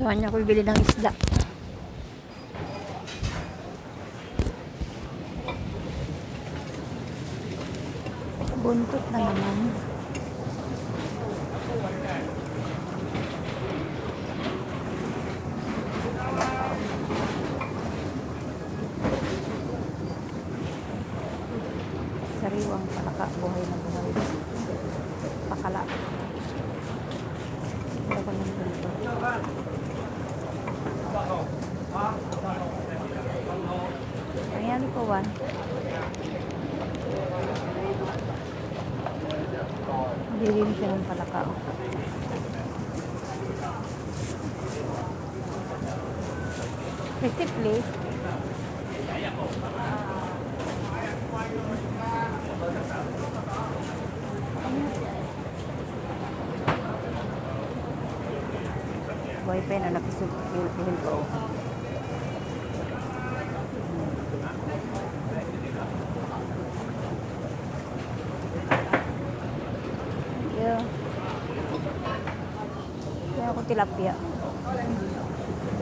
Saan niya ako bibili ng isda? Buntot na naman. Sariwang palaka, buhay na buhay. Pakala. Wala ko ng buntot. Ayan po, Juan. Hindi siya ng palaka. Receipt, please. Wifi na nakisubuhin ko. Yeah. Kaya ako tilapia.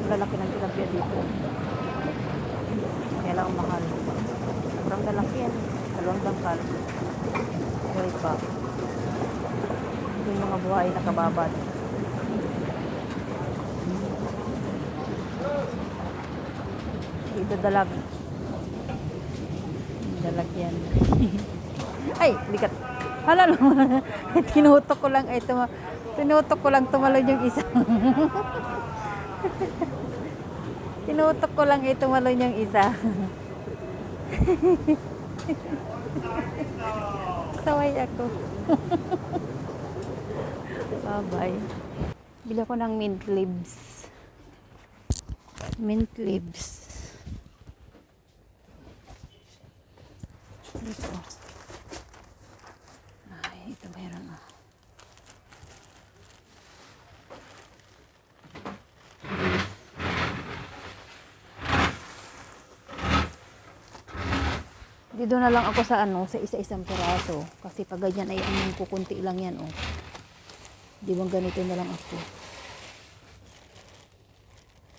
Lalaki ng tilapia dito. Kaya lang mahal. Sobrang lalaki yan. 2 dangkal. Gawin pa. Yung mga buhay nakababad. Dito dalag. Dalag yan. Ay, likat. Hala naman. Tinutok ko lang ito. Tinutok ko lang tumalon yung isa. Tinutok ko lang ito tumalon yung isa. Saway ako. Bye-bye. Bili ko ng mint leaves. Mint leaves. Ito. Ay, ito mayroon na. Dito na lang ako sa sa isa-isang piraso. Kasi pag ganyan ay kukunti lang yan, oh. Di bang ganito na lang ako.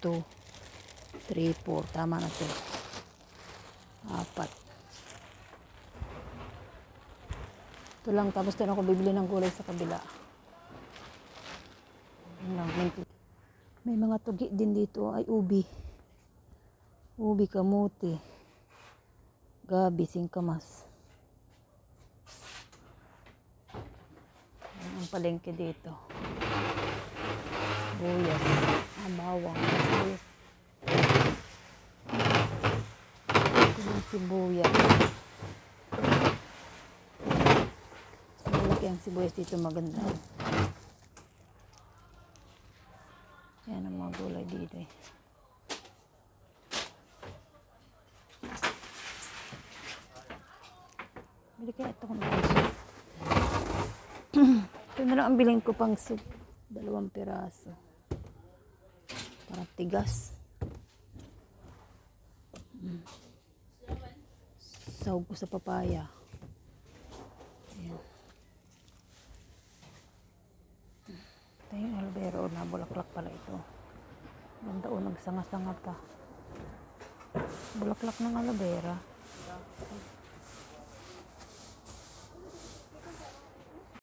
2, 3, 4. Tama na to. 4. Ito lang, tapos doon ako bibili ng gulay sa kabila. May mga tugi din dito. Ay, ubi. Ubi, kamuti. Gabi, singkamas. Ang palengke dito. Buyas. Bawang. Sibuyas. Malaki ang sibuyas dito, maganda. Yan ang mga gulay dito eh. Bili kaya ito kung ito na lang ang bilhin ko pang soup. 2 piraso. Para tigas. Sahog ko sa papaya. Ayan. Ito yung aloe vera. Nabulaklak pala ito. Ganda o, nagsanga-sanga pa. Bulaklak ng aloe vera.